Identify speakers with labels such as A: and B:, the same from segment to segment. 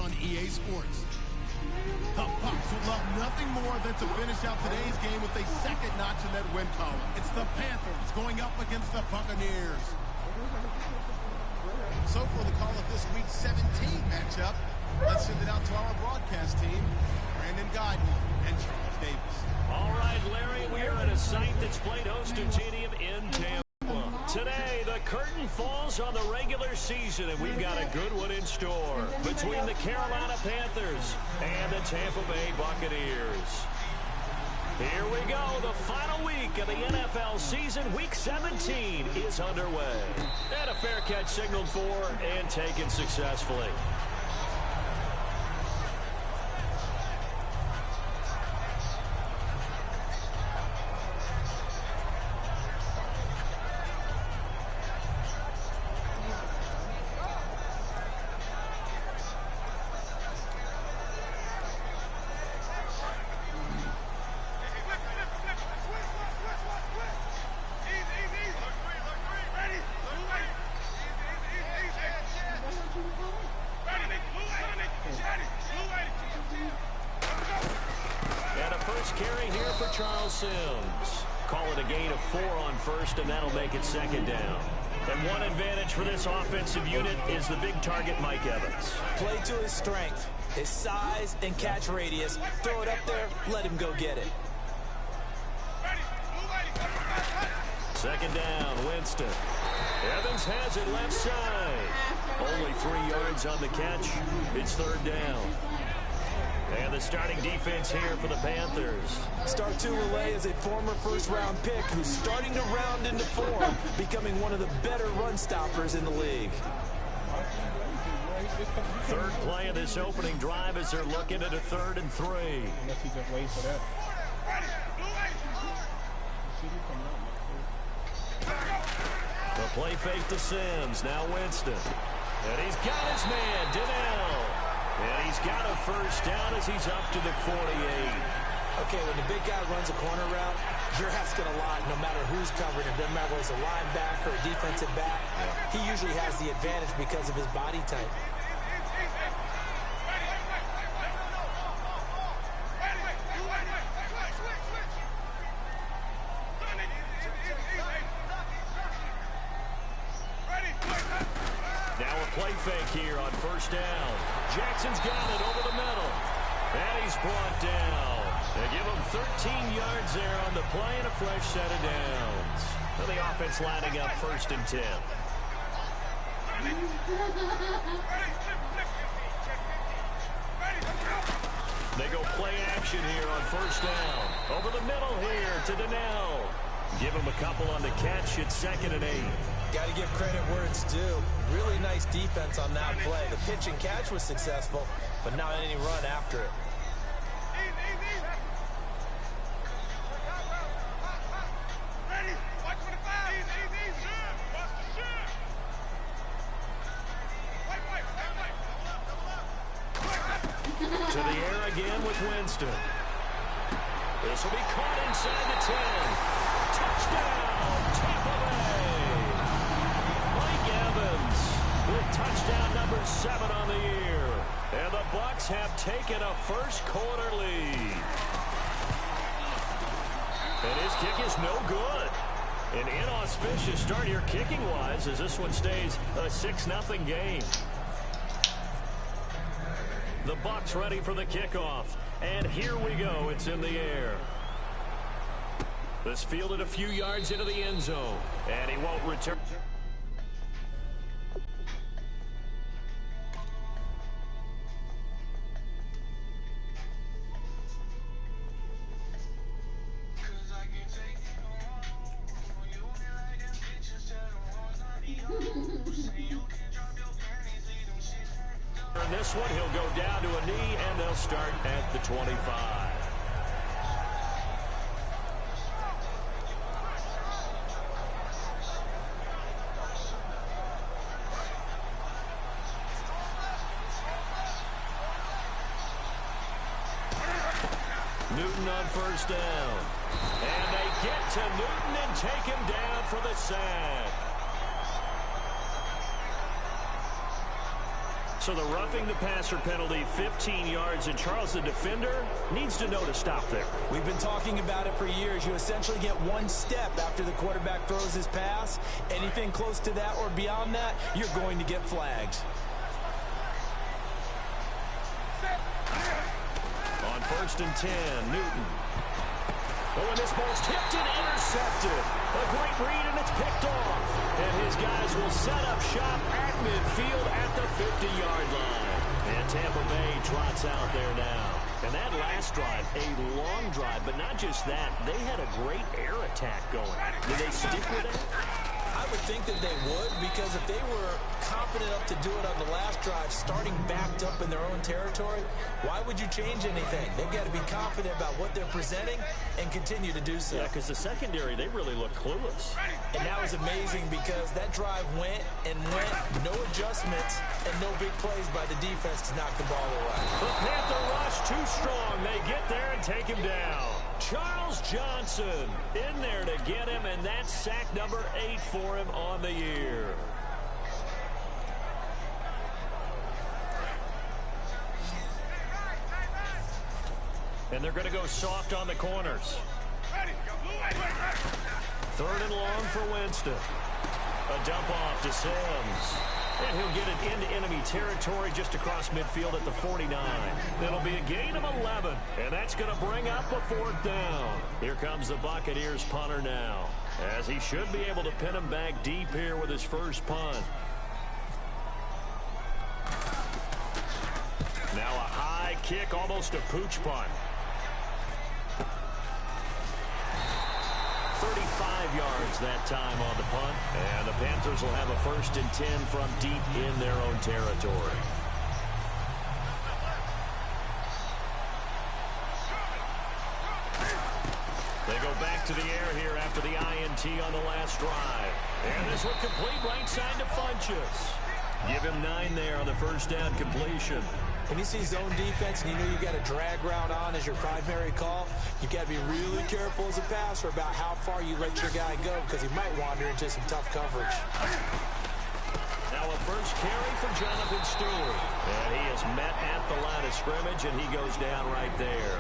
A: on EA Sports. The Bucs would love nothing more than to finish out today's game with a second notch in that win column. It's the Panthers going up against the Buccaneers. So for the call of this Week 17 matchup, let's send it out to our broadcast team, Brandon Guyton and Charles Davis.
B: All right, Larry, we are at a site that's played host to Stadium in Tampa. Today, the curtain falls on the regular season, and we've got a good one in store between the Carolina Panthers and the Tampa Bay Buccaneers. Here we go. The final week of the NFL season, Week 17, is underway. And a fair catch signaled for and taken successfully. Carry here for Charles Sims. Call it a gain of 4 on first, and that'll make it second down. And one advantage for this offensive unit is the big target, Mike Evans.
C: Play to his strength, his size and catch radius. Throw it up there, let him go get it.
B: Second down, Winston. Evans has it left side. Only 3 yards on the catch. It's third down. And the starting defense here for the Panthers.
C: Star Tulele is a former first-round pick who's starting to round into form, becoming one of the better run stoppers in the league.
B: Third play of this opening drive as they're looking at a 3rd and 3.
D: Unless he just waits for that.
B: The play fake to Sims. Now Winston. And he's got his man, Donnell. And he's got a first down as he's up to the 48.
C: Okay, when the big guy runs a corner route, you're asking a lot no matter who's covering him. Doesn't matter whether it's a linebacker or a defensive back. He usually has the advantage because of his body type.
B: Now a play fake here on first down. Jackson's got it over the middle. And he's brought down. They give him 13 yards there on the play and a fresh set of downs. So the offense lining up 1st and 10. They go play action here on first down. Over the middle here to Donnell. Give him a couple on the catch. It's 2nd and 8.
C: Got to give credit where it's due. Really nice defense on that play. The pitch and catch was successful, but not any run after it.
B: To the air again with Winston. This will be caught inside the 10. Touchdown, Tampa Bay. Mike Evans with touchdown number 7 on the year. And the Bucs have taken a first-quarter lead. And his kick is no good. An inauspicious start here kicking-wise as this one stays a 6-0 game. The Bucs ready for the kickoff. And here we go. It's in the air. This fielded a few yards into the end zone. And he won't return. In this one, he'll go down to a knee, and they'll start at the 25. Newton on first down. And they get to Newton and take him down for the sack. So the roughing the passer penalty, 15 yards, and Charles, the defender, needs to know to stop there.
C: We've been talking about it for years. You essentially get one step after the quarterback throws his pass. Anything close to that or beyond that, you're going to get flagged.
B: On 1st and 10, Newton. Oh, and this ball's tipped and intercepted. A great read, and it's picked off. And his guys will set up shop at midfield at the 50-yard line. And Tampa Bay trots out there now. And that last drive, a long drive, but not just that. They had a great air attack going. Did they stick with it?
C: I would think that they would, because if they were confident enough to do it on the last drive, starting backed up in their own territory, why would you change anything? They've got to be confident about what they're presenting and continue to do so.
B: Yeah, because the secondary, they really look clueless.
C: And that was amazing because that drive went and went, no adjustments, and no big plays by the defense to knock the ball away.
B: The Panther rush too strong. They get there and take him down. Charles Johnson in there to get him, and that's sack number 8 for him on the year. And they're going to go soft on the corners. 3rd and long for Winston. A dump off to Sims. And he'll get it into enemy territory just across midfield at the 49. It'll be a gain of 11, and that's going to bring up a 4th down. Here comes the Buccaneers punter now, as he should be able to pin him back deep here with his first punt. Now a high kick, almost a pooch punt. 35 yards that time on the punt. And the Panthers will have a 1st and 10 from deep in their own territory. They go back to the air here after the INT on the last drive. And this one complete right side to Funchess. Give him 9 there on the 1st down completion.
C: When you see zone defense and you know you've got a drag route on as your primary call, you've got to be really careful as a passer about how far you let your guy go, because he might wander into some tough coverage.
B: Now a first carry for Jonathan Stewart. And he is met at the line of scrimmage, and he goes down right there.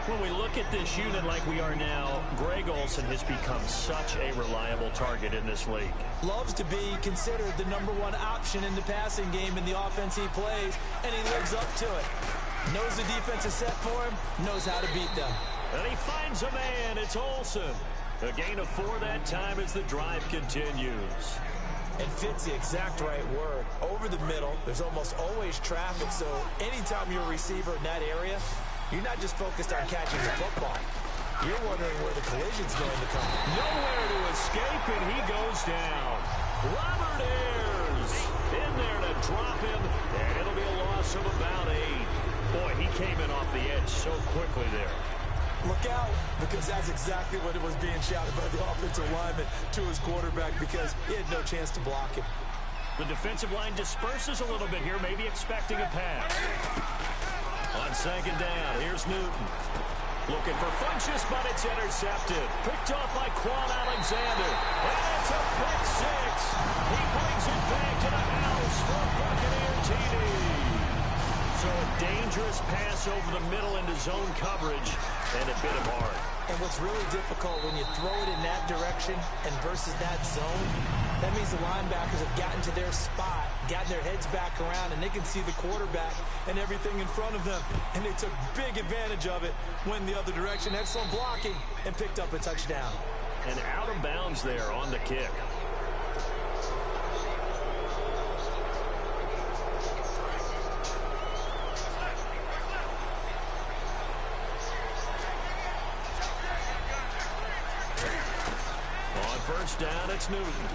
B: When we look at this unit like we are now, Greg Olsen has become such a reliable target in this league.
C: Loves to be considered the #1 option in the passing game in the offense he plays, and he lives up to it. Knows the defense is set for him, knows how to beat them.
B: And he finds a man. It's Olsen. A gain of 4 that time as the drive continues.
C: And fits the exact right word. Over the middle, there's almost always traffic, so anytime you're a receiver in that area, you're not just focused on catching the football. You're wondering where the collision's going to come.
B: Nowhere to escape, and he goes down. Robert Ayers in there to drop him, and it'll be a loss of about 8. Boy, he came in off the edge so quickly there.
C: Look out, because that's exactly what it was being shouted by the offensive lineman to his quarterback, because he had no chance to block him.
B: The defensive line disperses a little bit here, maybe expecting a pass. On 2nd down, here's Newton. Looking for Funchess, but it's intercepted. Picked off by Quan Alexander. And it's a pick 6. He brings it back to the house for Buccaneer TD. So a dangerous pass over the middle into zone coverage, and it bit him hard.
C: And what's really difficult when you throw it in that direction and versus that zone, that means the linebackers have gotten to their spot, gotten their heads back around, and they can see the quarterback and everything in front of them. And they took big advantage of it, went the other direction, excellent blocking, and picked up a touchdown.
B: And out of bounds there on the kick. First down, it's Newton.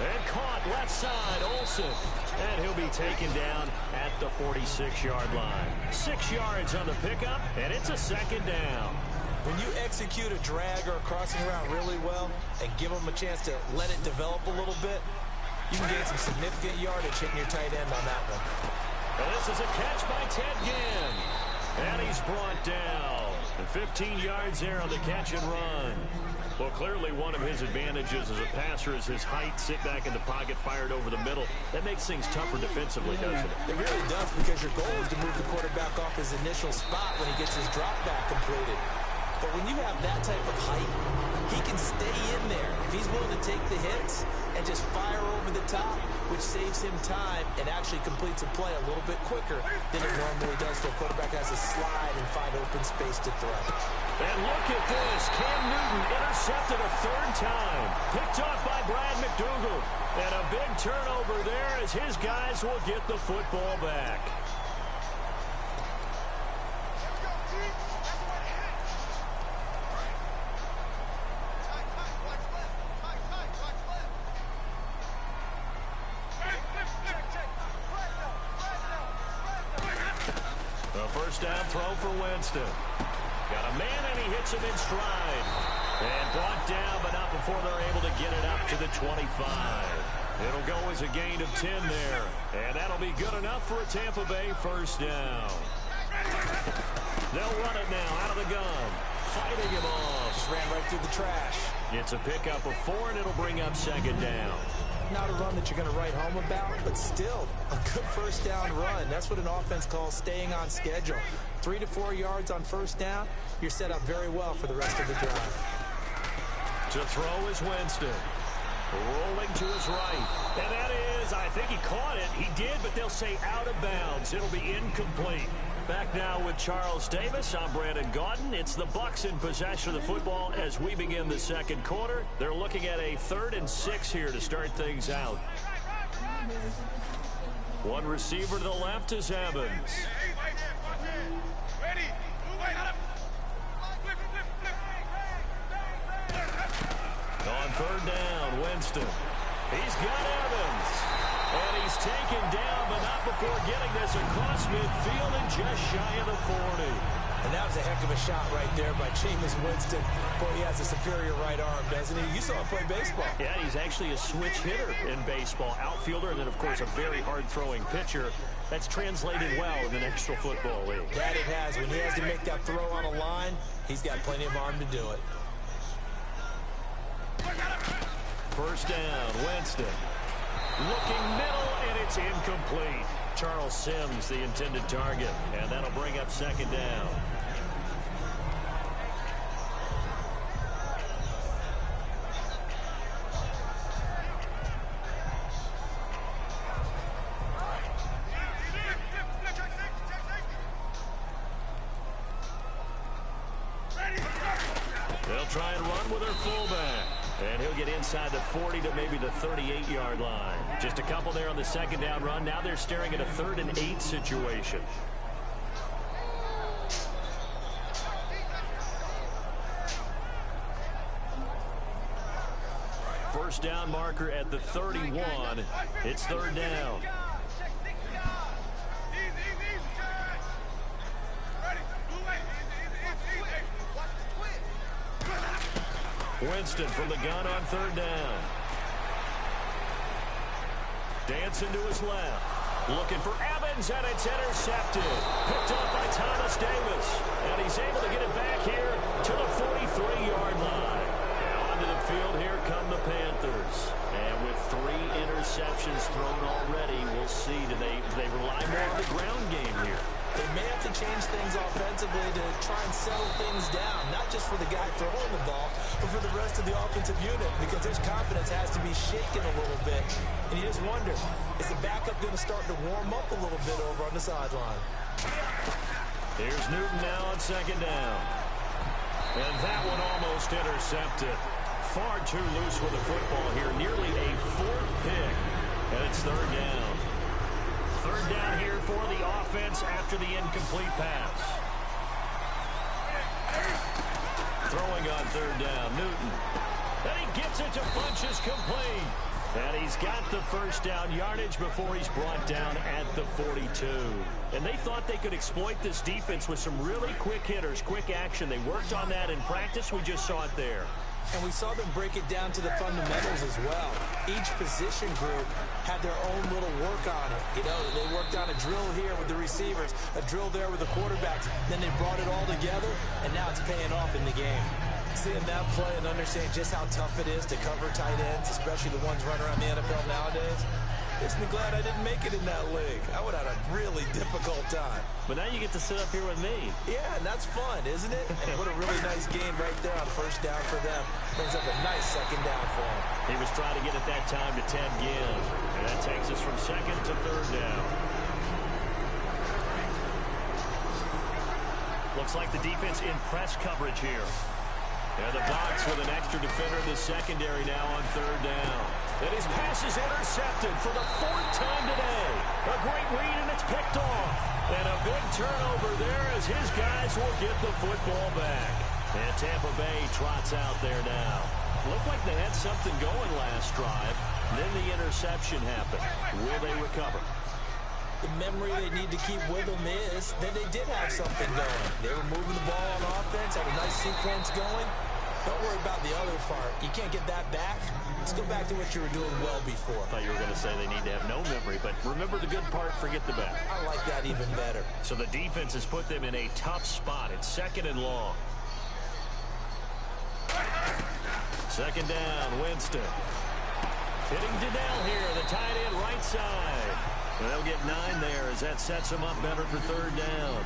B: And caught left side, Olsen. And he'll be taken down at the 46-yard line. 6 yards on the pickup, and it's a 2nd down.
C: When you execute a drag or a crossing route really well and give them a chance to let it develop a little bit, you can gain some significant yardage hitting your tight end on that one.
B: And this is a catch by Ted Ginn. And he's brought down. And 15 yards there on the catch and run. Well, clearly one of his advantages as a passer is his height. Sit back in the pocket, fired over the middle. That makes things tougher defensively, doesn't it?
C: It really does, because your goal is to move the quarterback off his initial spot when he gets his drop back completed. But when you have that type of height, he can stay in there. If he's willing to take the hits and just fire over the top, which saves him time and actually completes a play a little bit quicker than it normally does, so a quarterback has to slide and find open space to throw.
B: And look at this. Cam Newton intercepted a third time. Picked off by Brad McDougal. And a big turnover there as his guys will get the football back. First down throw for Winston. Got a man, and he hits him in stride. And brought down, but not before they're able to get it up to the 25. It'll go as a gain of 10 there. And that'll be good enough for a Tampa Bay first down. They'll run it now out of the gun. Fighting him off.
C: Just ran right through the trash.
B: It's a pickup of 4, and it'll bring up second down.
C: Not a run that you're going to write home about, but still a good first down run. That's what an offense calls staying on schedule. 3 to 4 yards on first down, you're set up very well for the rest of the drive.
B: To throw is Winston. Rolling to his right. And that is, I think he caught it. He did, but they'll say out of bounds. It'll be incomplete. Back now with Charles Davis. I'm Brandon Gaudin. It's the Bucs in possession of the football as we begin the second quarter. They're looking at a 3rd and 6 here to start things out. One receiver to the left is Evans. On 3rd down, Winston. He's got Evans. And he's taken down, but not before getting this across midfield and just shy of the 40.
C: And that was a heck of a shot right there by Jameis Winston. Boy, he has a superior right arm, doesn't he? You saw him play baseball.
B: Yeah, he's actually a switch hitter in baseball. Outfielder, and then, of course, a very hard-throwing pitcher. That's translated well in the National Football League.
C: That it has. When he has to make that throw on a line, he's got plenty of arm to do it.
B: First down, Winston. Looking middle, and it's incomplete. Charles Sims, the intended target, and that'll bring up second down. They'll try and run with their fullback. And he'll get inside the 40 to maybe the 38-yard line. Just a couple there on the second down run. Now they're staring at a 3rd and 8 situation. First down marker at the 31. It's 3rd down. Winston from the gun on 3rd down. Dancing to his left. Looking for Evans, and it's intercepted. Picked up by Thomas Davis. And he's able to get it back here to the 43-yard line. And onto the field, here come the Panthers. And with 3 interceptions thrown already, we'll see. Do they rely more on the ground game here?
C: They may have to change things offensively to try and settle things down, not just for the guy throwing the ball, but for the rest of the offensive unit, because his confidence has to be shaken a little bit. And you just wonder, is the backup going to start to warm up a little bit over on the sideline?
B: Here's Newton now on second down. And that one almost intercepted. Far too loose with the football here. Nearly a 4th pick. And it's 3rd down. 3rd down here for the offense after the incomplete pass. Throwing on 3rd down, Newton. And he gets it to Funchess complete. And he's got the first down yardage before he's brought down at the 42. And they thought they could exploit this defense with some really quick hitters, quick action. They worked on that in practice. We just saw it there.
C: And we saw them break it down to the fundamentals as well. Each position group had their own little work on it. You know, they worked on a drill here with the receivers, a drill there with the quarterbacks. Then they brought it all together, and now it's paying off in the game. Seeing that play and understanding just how tough it is to cover tight ends, especially the ones running around the NFL nowadays, makes me glad I didn't make it in that league. I would have had a really difficult time.
B: But now you get to sit up here with me.
C: Yeah, and that's fun, isn't it? And what a really nice game right there on first down for them. Brings up a nice second down for him.
B: He was trying to get it that time to Ted Ginn. And that takes us from second to third down. Looks like the defense in press coverage here. And the Bucs with an extra defender in the secondary now on third down. And his pass is intercepted for the fourth time today. A great read, and it's picked off. And a big turnover there as his guys will get the football back. And Tampa Bay trots out there now. Looked like they had something going last drive. Then the interception happened. Will they recover?
C: The memory they need to keep with them is that they did have something going. They were moving the ball on offense, had a nice sequence going. Don't worry about the other part. You can't get that back. Let's go back to what you were doing well before.
B: I thought you were going to say they need to have no memory, but remember the good part, forget the bad.
C: I like that even better.
B: So the defense has put them in a tough spot. It's second and long. Second down, Winston. Hitting Goodell here, the tight end right side. And they'll get 9 there as that sets them up better for third down.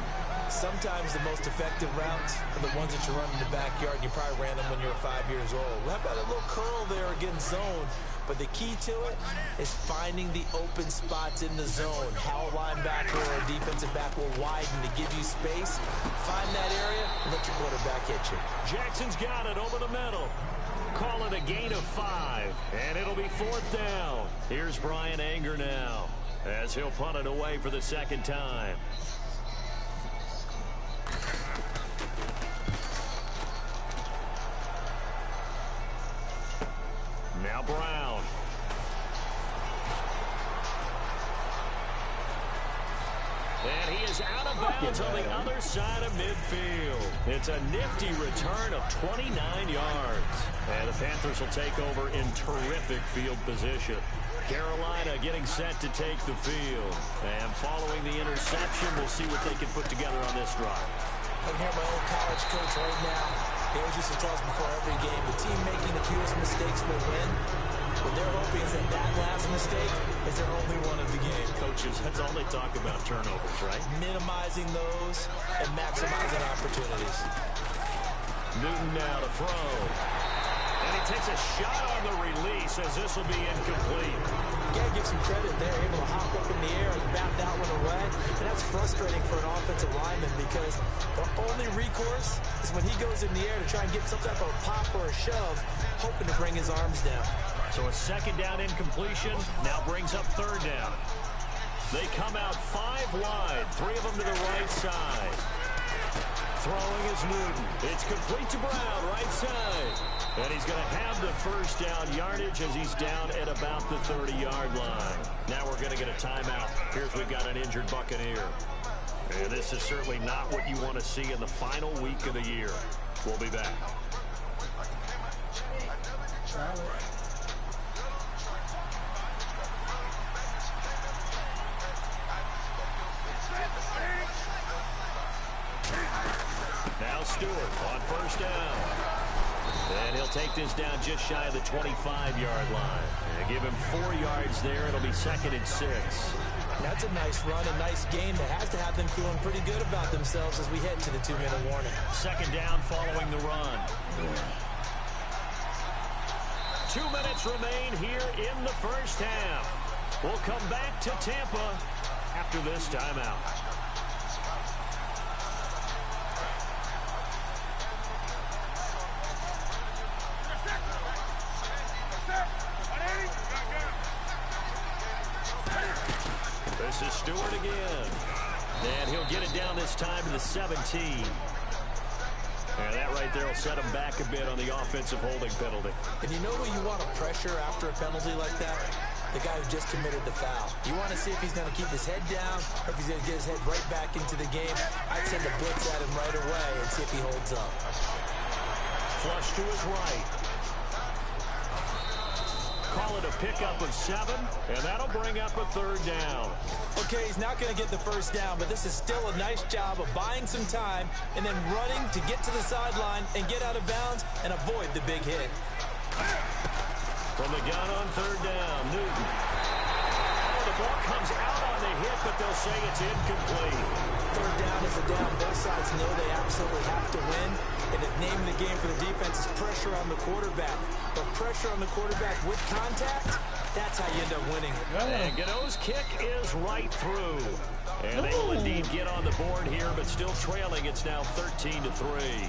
C: Sometimes the most effective routes are the ones that you run in the backyard, and you probably ran them when you were 5 years old. How about a little curl there against zone? But the key to it is finding the open spots in the zone. How a linebacker or a defensive back will widen to give you space. Find that area and let your quarterback hit you.
B: Jackson's got it over the middle. Call it a gain of 5, and it'll be fourth down. Here's Brian Anger now as he'll punt it away for the second time. Now Brown. And he is out of bounds on the other side of midfield. It's a nifty return of 29 yards. And the Panthers will take over in terrific field position. Carolina getting set to take the field. And following the interception, we'll see what they can put together on this drive.
C: I can hear my old college coach right now. He always used to tell us before every game, the team making the fewest mistakes will win. What they're hoping is that last mistake is their only one of the game.
B: Coaches, that's all they talk about, turnovers, right?
C: Minimizing those and maximizing opportunities.
B: Newton now to throw. And he takes a shot on the release as this will be incomplete.
C: You got to give some credit there, able to hop up in the air and bat that one away. And that's frustrating for an offensive lineman because the only recourse is when he goes in the air to try and get some type of a pop or a shove, hoping to bring his arms down. So
B: a second down incompletion now brings up third down. They come out 5 wide, 3 of them to the right side. Throwing is Newton. It's complete to Brown, right side. And he's going to have the first down yardage as he's down at about the 30-yard line. Now we're going to get a timeout. Here's we've got an injured Buccaneer. And this is certainly not what you want to see in the final week of the year. We'll be back. Now Stewart on first down. And he'll take this down just shy of the 25-yard line. And give him 4 yards there. It'll be second and 6.
C: That's a nice run, a nice game that has to have them feeling pretty good about themselves as we head to the 2-minute warning.
B: Second down following the run. 2 minutes remain here in the first half. We'll come back to Tampa after this timeout. This is Stewart again. And he'll get it down this time to the 17. And that right there will set him back a bit on the offensive holding penalty.
C: And you know who you want to pressure after a penalty like that? The guy who just committed the foul. You want to see if he's going to keep his head down or if he's going to get his head right back into the game. I'd send the blitz at him right away and see if he holds up.
B: Flush to his right. call it a pickup of 7, and that'll bring up a 3rd down.
C: Okay, he's not going to get the first down, but this is still a nice job of buying some time and then running to get to the sideline and get out of bounds and avoid the big hit.
B: From the gun on 3rd down, Newton. Oh, the ball comes out on the hit, but they'll say it's incomplete.
C: 3rd down is a down. Both sides know they absolutely have to win. And the name of the game for the defense is pressure on the quarterback. But pressure on the quarterback with contact, that's how you end up winning.
B: And Gano's kick is right through. And they will indeed get on the board here, but still trailing. It's now 13-3.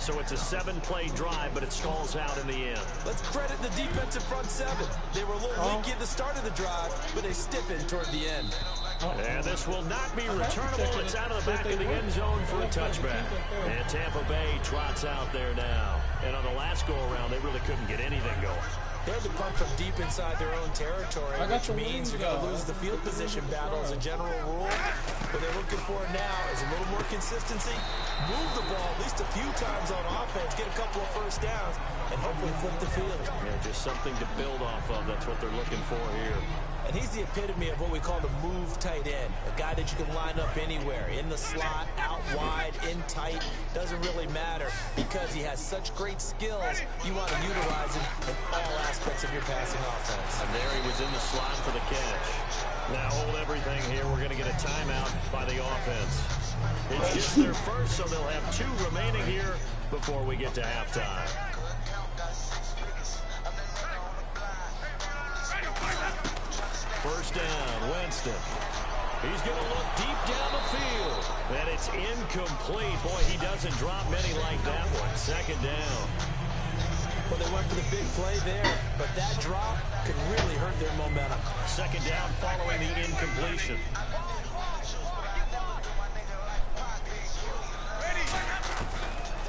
B: So it's a 7-play drive, but it stalls out in the end.
C: Let's credit the defensive front 7. They were a little leaky at the start of the drive, but they stiffened toward the end.
B: And this will not be returnable. It's out of the back of the end zone for a touchback. And Tampa Bay trots out there now. And on the last go-around, they really couldn't get anything going.
C: They're the punt from deep inside their own territory, which means you're going to lose the field position battle as a general rule. What they're looking for now is a little more consistency, move the ball at least a few times on offense, get a couple of first downs, and hopefully flip the field.
B: Yeah, just something to build off of. That's what they're looking for here.
C: And he's the epitome of what we call the move tight end, a guy that you can line up anywhere, in the slot, out wide, in tight, doesn't really matter because he has such great skills. You want to utilize him in all aspects of your passing offense.
B: And there he was in the slot for the catch. Now hold everything here. We're going to get a timeout by the offense. It's just their first, so they'll have 2 remaining here before we get to halftime. First down, Winston. He's going to look deep down the field. And it's incomplete. Boy, he doesn't drop many like that one. 2nd down.
C: Well, they went for the big play there, but that drop could really hurt their momentum.
B: 2nd down following the incompletion.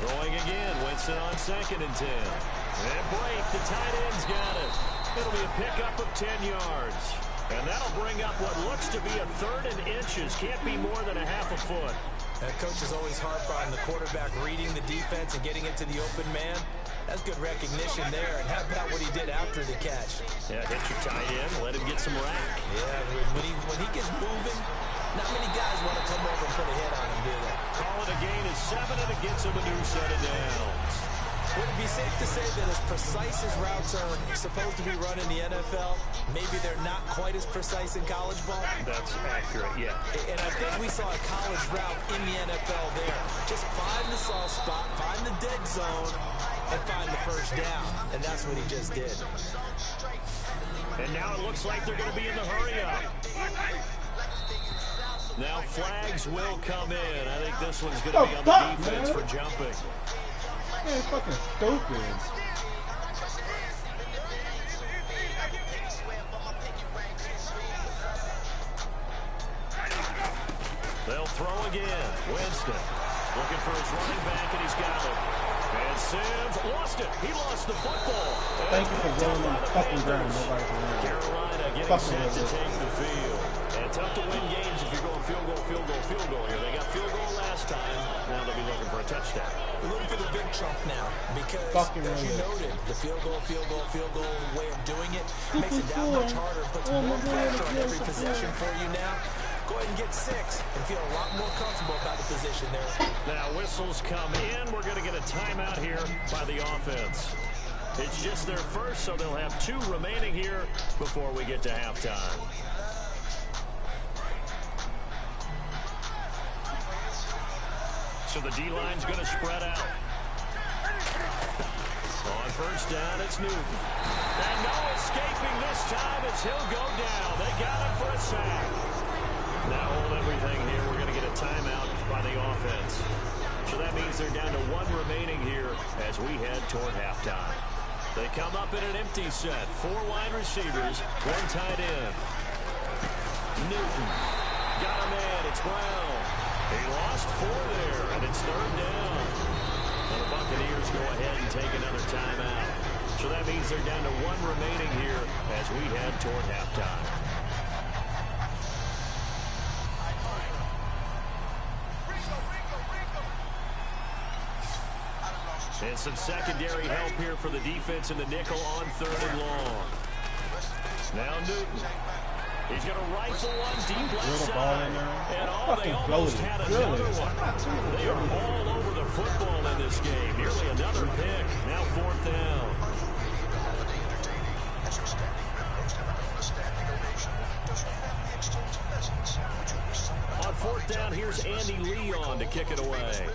B: Throwing again. Winston on 2nd and 10. And break. The tight end's got it. It'll be a pickup of 10 yards. And that'll bring up what looks to be a 3rd and inches. Can't be more than a half a foot.
C: Coaches always harp on the quarterback reading the defense and getting into the open man. That's good recognition there. And how about what he did after the catch?
B: Yeah, hit your tight end, let him get some rack.
C: Yeah, when he gets moving, not many guys want to come over and put a hit on him, do they?
B: Call it a gain of 7, and it gets him a new set of downs.
C: Would it be safe to say that as precise as routes are supposed to be run in the NFL, maybe they're not quite as precise in college ball?
B: That's accurate, yeah.
C: And I think we saw a college route in the NFL there. Just find the soft spot, find the dead zone, and find the first down. And that's what he just did.
B: And now it looks like they're going to be in the hurry-up. Now flags will come in. I think this one's going to be on the defense for jumping.
D: Man, it's fucking stupid.
B: They'll throw again. Winston looking for his running back, and he's got it. And Sims lost it. He lost the football.
D: Thank you for rolling on the fucking ground. Nobody can win.
B: Carolina getting set to take the field. And tough to win games if you're going field goal here. They got field goal last time. Now they'll be looking for a touchdown.
C: We're looking for the big chunk now because, as you noted, the field goal way of doing it makes it that much harder, puts more pressure on every possession for you now. Go ahead and get 6 and feel a lot more comfortable about the position there.
B: Now whistles come in. We're going to get a timeout here by the offense. It's just their first, so they'll have 2 remaining here before we get to halftime. So the D-line's going to spread out. On first down, it's Newton. And no escaping this time as he'll go down. They got him for a sack. Now hold everything here. We're going to get a timeout by the offense. So that means they're down to 1 remaining here as we head toward halftime. They come up in an empty set. 4 wide receivers, 1 tight end. Newton got him in. It's Brown. He lost 4 there, and it's 3rd down. And the Buccaneers go ahead and take another timeout. So that means they're down to 1 remaining here as we head toward halftime. And some secondary help here for the defense in the nickel on 3rd and long. Now Newton. He's going to rifle one deep left side. And they almost had another one. They are all over the football in this game. Nearly another pick. Now 4th down. On 4th down, here's Andy Leon to kick it away.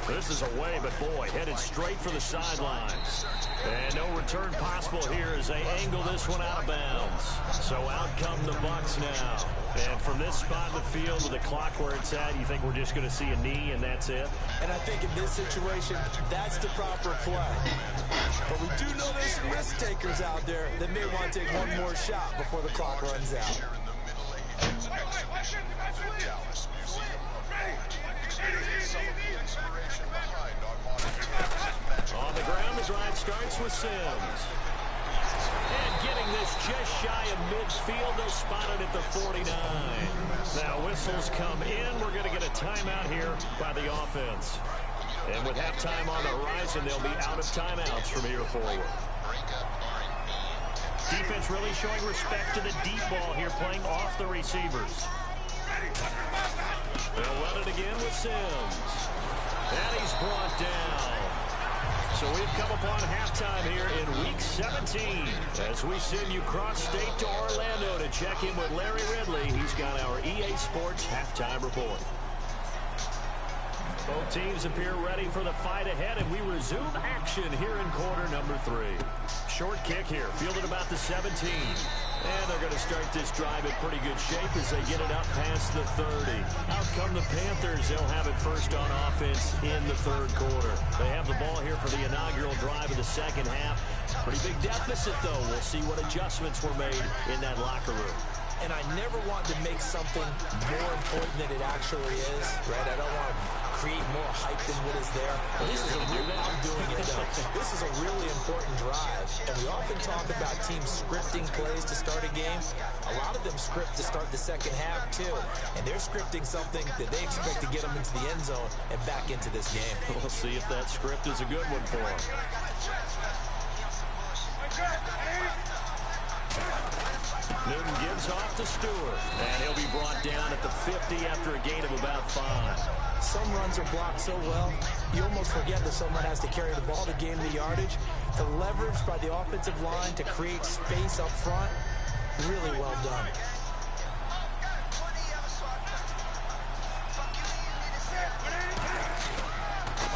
B: This is away, but boy, headed straight for the sidelines. And no return possible here as they angle this one out of bounds. So out come the Bucs now. And from this spot in the field with the clock where it's at, you think we're just going to see a knee and that's it?
C: And I think in this situation, that's the proper play. But we do know there's some risk takers out there that may want to take one more shot before the clock runs out.
B: On the ground, the drive starts with Sims. And getting this just shy of midfield, they'll spot it at the 49. Now whistles come in. We're going to get a timeout here by the offense. And with halftime on the horizon, they'll be out of timeouts from here forward. Defense really showing respect to the deep ball here, playing off the receivers. They'll run it again with Sims. And he's brought down. So we've come upon halftime here in Week 17 as we send you cross-state to Orlando to check in with Larry Ridley. He's got our EA Sports halftime report. Both teams appear ready for the fight ahead, and we resume action here in quarter number 3. Short kick here, fielded about the 17. And they're going to start this drive in pretty good shape as they get it up past the 30. Out come the Panthers. They'll have it first on offense in the 3rd quarter. They have the ball here for the inaugural drive of the 2nd half. Pretty big deficit, though. We'll see what adjustments were made in that locker room.
C: And I never want to make something more important than it actually is, right? I don't want to create more hype than what is there. This is I'm doing it, though. This is a really important drive. And we often talk about teams scripting plays to start a game. A lot of them script to start the 2nd half, too. And they're scripting something that they expect to get them into the end zone and back into this game.
B: We'll see if that script is a good one for them. Newton gives off to Stewart, and he'll be brought down at the 50 after a gain of about 5.
C: Some runs are blocked so well, you almost forget that someone has to carry the ball to gain the yardage. The leverage by the offensive line to create space up front, really well done.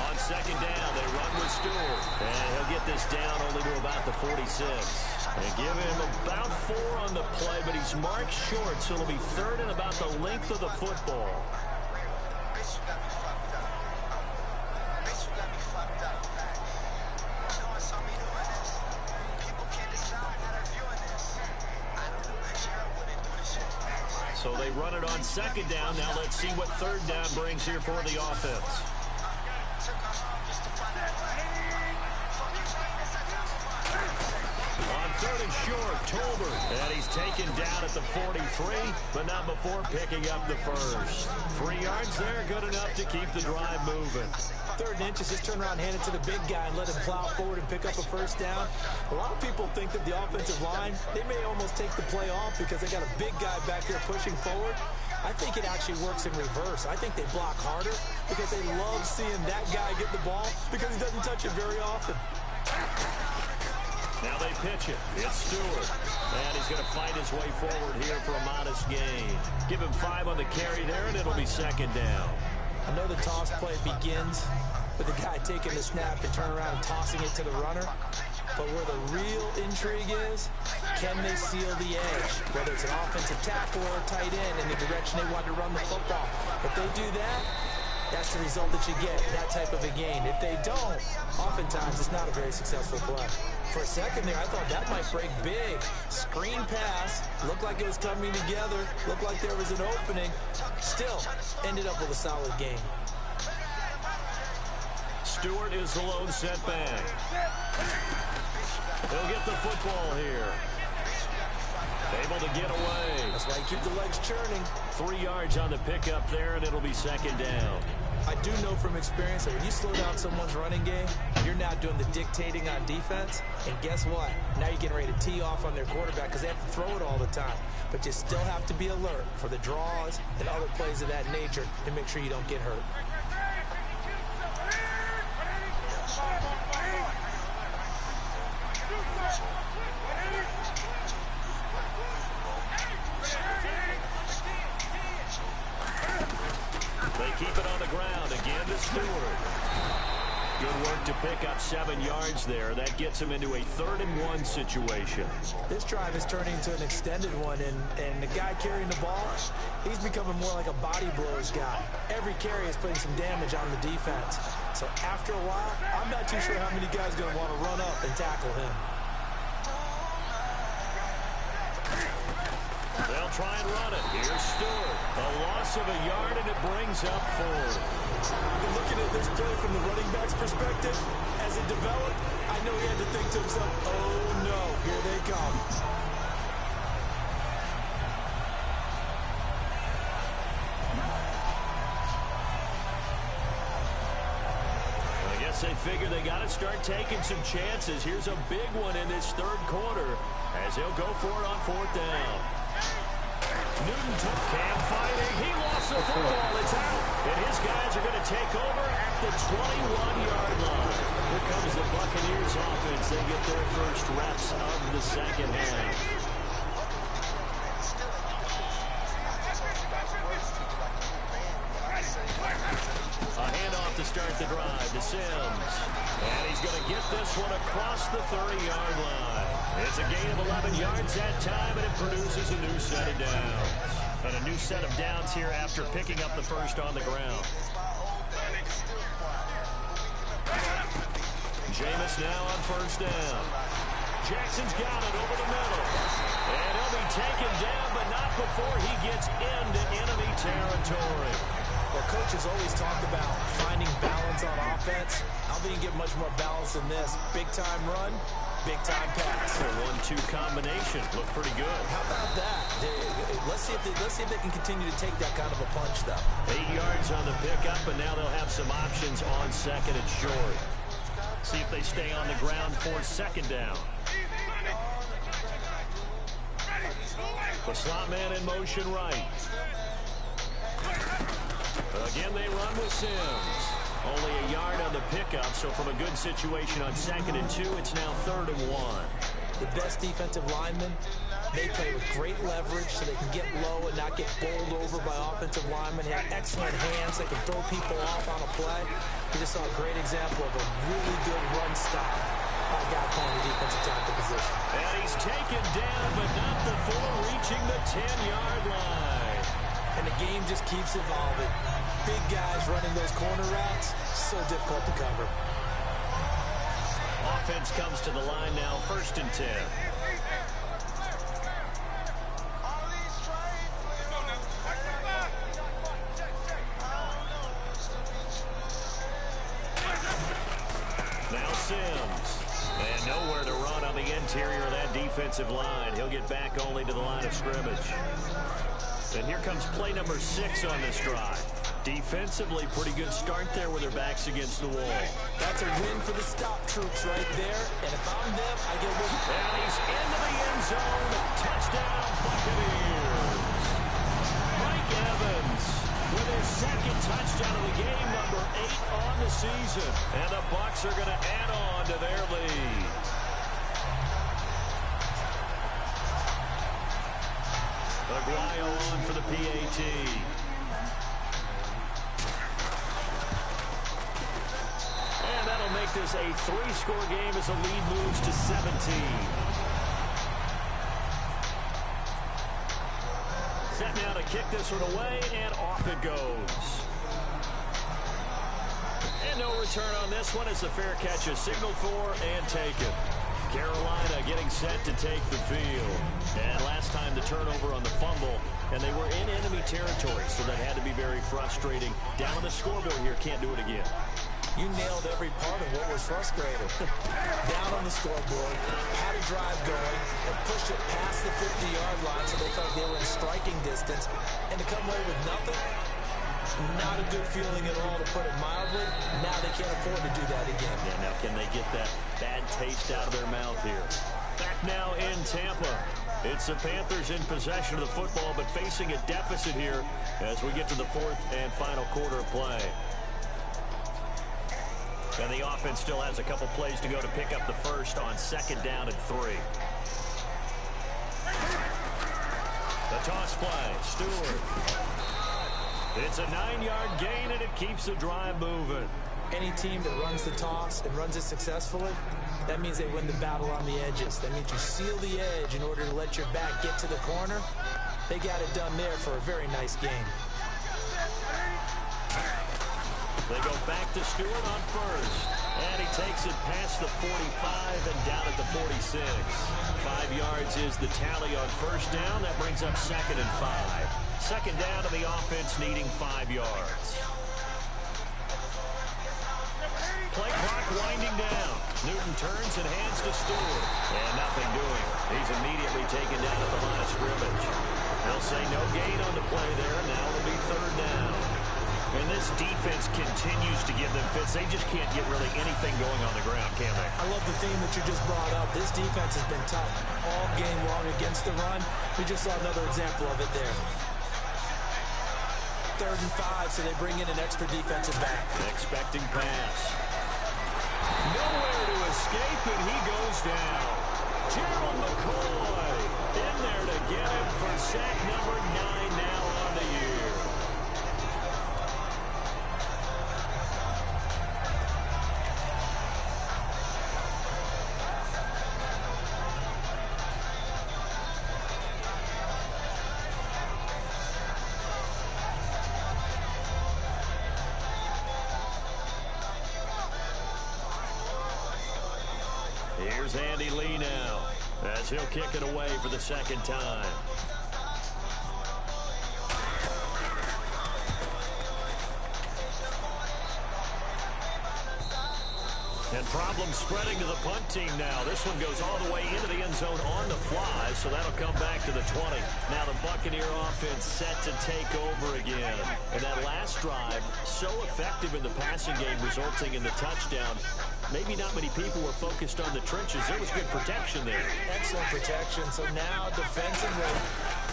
B: On 2nd down, they run with Stewart, and he'll get this down only to about the 46. They give him about 4 on the play, but he's marked short, so it'll be 3rd and about the length of the football. So they run it on 2nd down. Now let's see what 3rd down brings here for the offense. On 3rd and short, Tolbert. And he's taken down at the 43, but not before picking up the 1st. 3 yards there, good enough to keep the drive moving.
C: 3rd and inches, just turn around, hand it to the big guy, and let him plow forward and pick up a 1st down. A lot of people think that the offensive line, they may almost take the play off because they got a big guy back there pushing forward. I think it actually works in reverse. I think they block harder because they love seeing that guy get the ball because he doesn't touch it very often.
B: Now they pitch it. It's Stewart. And he's going to fight his way forward here for a modest gain. Give him 5 on the carry there, and it'll be 2nd down.
C: I know the toss play begins with the guy taking the snap and turning around and tossing it to the runner. But where the real intrigue is, can they seal the edge? Whether it's an offensive tackle or a tight end in the direction they want to run the football. If they do that, that's the result that you get, that type of a gain. If they don't, oftentimes it's not a very successful play. For a second there, I thought that might break big. Screen pass, looked like it was coming together, looked like there was an opening. Still, ended up with a solid gain.
B: Stewart is the lone setback. He'll get the football here. Able to get away.
C: That's why you keep the legs churning.
B: 3 yards on the pickup there, and it'll be second down.
C: I do know from experience that when you slow down someone's running game, you're now doing the dictating on defense. And guess what? Now you're getting ready to tee off on their quarterback because they have to throw it all the time. But you still have to be alert for the draws and other plays of that nature to make sure you don't get hurt.
B: They keep it on the ground again to Stewart. Good work to pick up 7 yards there. That gets him into a 3rd-and-1 situation.
C: This drive is turning into an extended one, and the guy carrying the ball, he's becoming more like a body blows guy. Every carry is putting some damage on the defense. So after a while, I'm not too sure how many guys are going to want to run up and tackle him.
B: They'll try and run it. Here's Stewart. A loss of a yard, and it brings up 4.
C: And looking at this play from the running back's perspective, as it developed, I know he had to think to himself, oh no, here they come.
B: I guess they figure they got to start taking some chances. Here's a big one in this 3rd quarter as he'll go for it on 4th down. Newton took Cam fighting. He lost the football. It's out. And his guys are going to take over at the 21-yard line. Here comes the Buccaneers offense. They get their first reps of the second half. A handoff to start the drive to Sims. And he's going to get this one across the 30-yard line. It's a gain of 11 yards that time, and it produces a new set of downs. And a new set of downs here after picking up the first on the ground. Jameis now on 1st down. Jackson's got it over the middle. And he'll be taken down, but not before he gets into enemy territory.
C: Well, coaches always talk about finding balance on offense. I don't think you get much more balance than this. Big-time run, big-time pass.
B: A 1-2 combination. Looked pretty good.
C: How about that? Let's see if they can continue to take that kind of a punch, though.
B: 8 yards on the pickup, and now they'll have some options on 2nd and short. See if they stay on the ground for 2nd down. The slot man in motion right. Again, they run with Sims. Only a yard on the pickup, so from a good situation on 2nd and 2, it's now 3rd and 1.
C: The best defensive linemen, they play with great leverage so they can get low and not get bowled over by offensive linemen. They have excellent hands. They can throw people off on a play. We just saw a great example of a really good run stop by a guy playing the defensive tackle position.
B: And he's taken down, but not before reaching the 10-yard line.
C: And the game just keeps evolving. Big guys running those corner routes, so difficult to cover.
B: Offense comes to the line now, 1st and 10. Now Sims. And nowhere to run on the interior of that defensive line. He'll get back only to the line of scrimmage. And here comes play number 6 on this drive. Defensively, pretty good start there with their backs against the wall.
C: That's a win for the stop troops right there. And if I'm them, I get a little...
B: And he's into the end zone. Touchdown, Buccaneers. Mike Evans with his 2nd touchdown of the game, number 8 on the season. And the Bucs are going to add on to their lead. Aguayo on for the PAT. And that'll make this a 3-score game as the lead moves to 17. Set now to kick this one away, and off it goes. And no return on this one as the fair catch is signaled for and taken. Carolina getting set to take the field. And last time the turnover on the fumble, and they were in enemy territory, so that had to be very frustrating. Down on the scoreboard here, can't do it again.
C: You nailed every part of what was frustrating. Down on the scoreboard, had a drive going, and pushed it past the 50-yard line so they felt they were in striking distance. And to come away with nothing, not a good feeling at all, to put it mildly. Now they can't afford to do that again.
B: Yeah, now can they get that bad taste out of their mouth here? Back now in Tampa. It's the Panthers in possession of the football, but facing a deficit here as we get to the fourth and final quarter of play. And the offense still has a couple plays to go to pick up the first on 2nd down and 3. The toss play, Stewart. It's a 9-yard gain, and it keeps the drive moving.
C: Any team that runs the toss and runs it successfully, that means they win the battle on the edges. That means you seal the edge in order to let your back get to the corner. They got it done there for a very nice game.
B: They go back to Stewart on first. And he takes it past the 45 and down at the 46. 5 yards is the tally on first down. That brings up 2nd and 5. 2nd down, and the offense needing 5 yards. Play clock winding down. Newton turns and hands to Stewart. And nothing doing. He's immediately taken down at the line of scrimmage. They'll say no gain on the play there. Now it'll be 3rd down. And this defense continues to give them fits. They just can't get really anything going on the ground, can they?
C: I love the theme that you just brought up. This defense has been tough all game long against the run. We just saw another example of it there. 3rd and 5, so they bring in an extra defensive back.
B: Expecting pass. Nowhere to escape, and he goes down. Gerald McCoy in there to get him for sack number 9 now on the year. Here's Andy Lee now, as he'll kick it away for the 2nd time. And problems spreading to the punt team now. This one goes all the way into the end zone on the fly, so that'll come back to the 20. Now the Buccaneer offense set to take over again. And that last drive, so effective in the passing game, resulting in the touchdown. Maybe not many people were focused on the trenches. There was good protection there.
C: Excellent protection. So now defensively,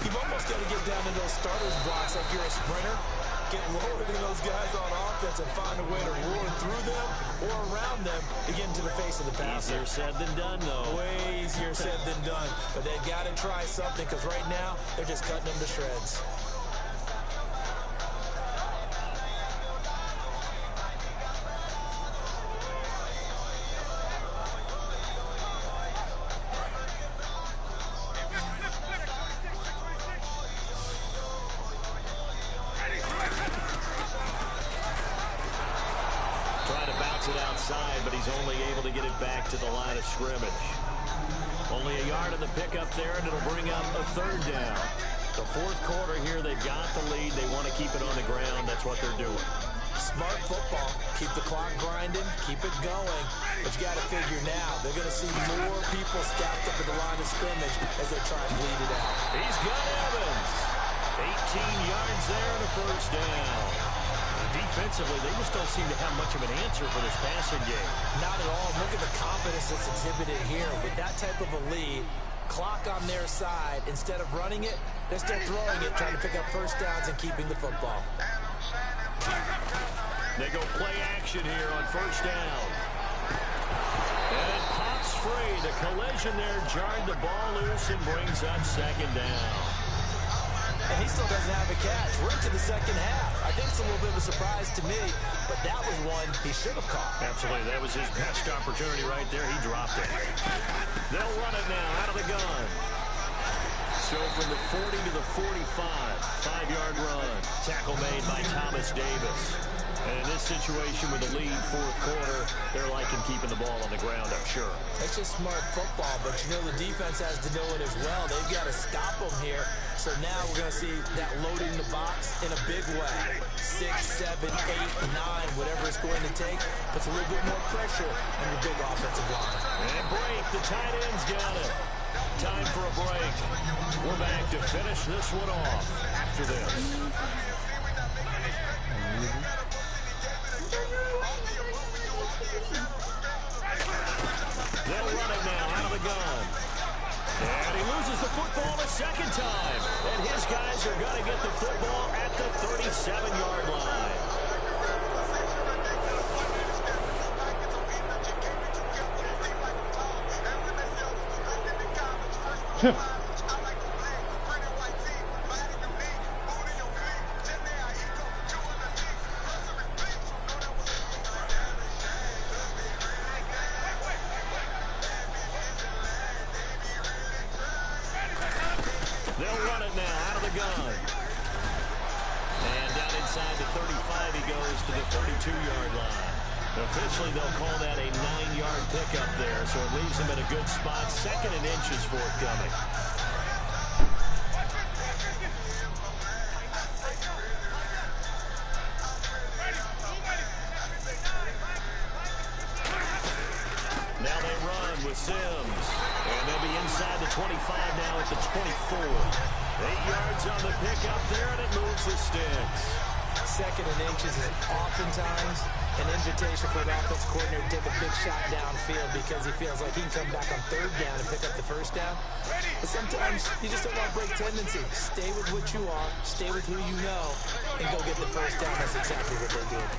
C: you've almost got to get down to those starters blocks like you're a sprinter. Get lower than those guys on offense and find a way to roar through them or around them to get into the face of the passer.
B: Easier said than done, though.
C: Way easier said than done. But they've got to try something, because right now they're just cutting them to shreds.
B: But he's only able to get it back to the line of scrimmage. Only a yard in the pickup there, and it'll bring up a 3rd down. The 4th quarter here, they've got the lead. They want to keep it on the ground. That's what they're doing.
C: Smart football. Keep the clock grinding. Keep it going. But you got to figure now, they're going to see more people stacked up at the line of scrimmage as they try and bleed it out.
B: He's got Evans. 18 yards there and a 1st down. Defensively, they just don't seem to have much of an answer for this passing game.
C: Not at all. Look at the confidence that's exhibited here. With that type of a lead, clock on their side, instead of running it, they're still throwing it, trying to pick up 1st downs and keeping the football.
B: They go play action here on 1st down. And it pops free. The collision there jarred the ball loose and brings up 2nd down.
C: And he still doesn't have a catch. We're into the 2nd half. I think it's a little bit of a surprise to me, but that was one he should have caught.
B: Absolutely. That was his best opportunity right there. He dropped it. They'll run it now out of the gun. So from the 40 to the 45, 5-yard run. Tackle made by Thomas Davis. And in this situation with the lead 4th quarter, they're liking keeping the ball on the ground, I'm sure.
C: It's just smart football, but you know the defense has to know it as well. They've got to stop them here So now we're going to see that loading the box in a big way. 6, 7, 8, 9, whatever it's going to take. Puts a little bit more pressure on your big offensive line.
B: And break. The tight end's got it. Time for a break. We're back to finish this one off after this. They'll run it now out of the gun. And he loses the football a second time. And his guys are going to get the football at the 37-yard line. They'll run it now out of the gun. And down inside the 35, he goes to the 32-yard line. Officially, they'll call that a 9-yard pickup there, so it leaves him in a good spot. 2nd and inches forthcoming. Now they run with Sims. And they'll be inside the 25 now at the 24. 8 yards on the pickup there, and it moves the sticks.
C: 2nd and inches is oftentimes an invitation for an offense coordinator to take a big shot downfield because he feels like he can come back on 3rd down and pick up the 1st down. But sometimes you just don't want to break tendency. Stay with what you are, stay with who you know, and go get the 1st down. That's exactly what they did.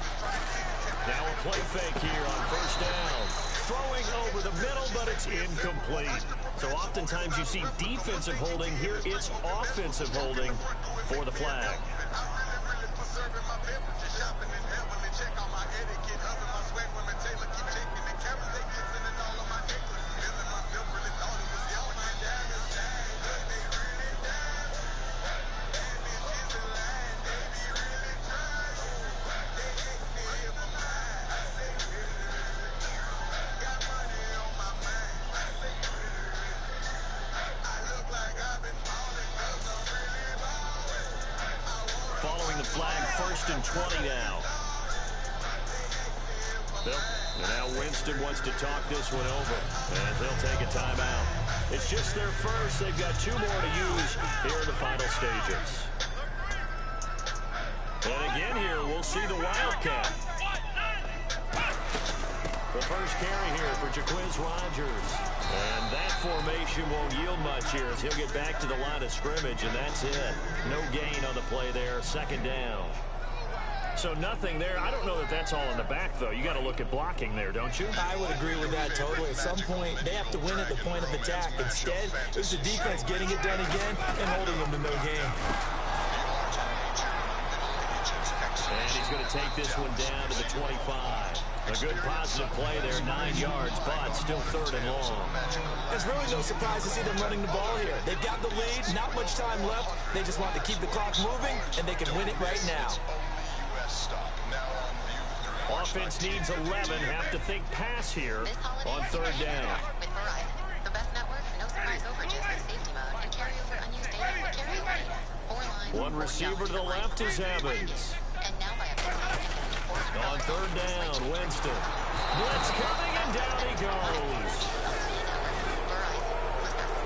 B: Now a play fake here on 1st down. Throwing over the middle, but it's incomplete. So oftentimes you see defensive holding. Here it's offensive holding for the flag. Following the flag, 1st and 20 now. And now Winston wants to talk this one over, and they'll take a timeout. It's just their first. They've got 2 more to use here in the final stages. And again here, we'll see the Wildcat. The first carry here for Jaquiz Rogers. And that formation won't yield much here as he'll get back to the line of scrimmage, and that's it. No gain on the play there, 2nd down. So nothing there. I don't know that that's all in the back, though. You got to look at blocking there, don't you?
C: I would agree with that totally. At some point, they have to win at the point of attack. Instead, it was the defense getting it done again and holding them to no gain.
B: And he's going to take this one down to the 25. A good positive play there, 9 yards, but still 3rd and long.
C: It's really no surprise to see them running the ball here. They've got the lead, not much time left. They just want to keep the clock moving, and they can win it right now.
B: Offense needs 11. Have to think pass here on 3rd down.
E: The best network, no surprise overages with safety mode, and carry over unused data with carry over data. 4 lines.
B: One receiver to the left is Evans.
E: And now by a
B: on 3rd down, Winston. Blitz coming, and down he goes.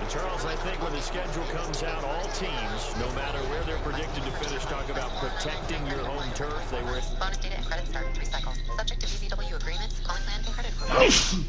B: And Charles, I think when the schedule comes out, all teams, no matter where they're predicted to finish, talk about protecting your home turf. They were.
E: Bonus data and credit start. Recycle. Subject to VVW agreements. Calling plan and credit approval.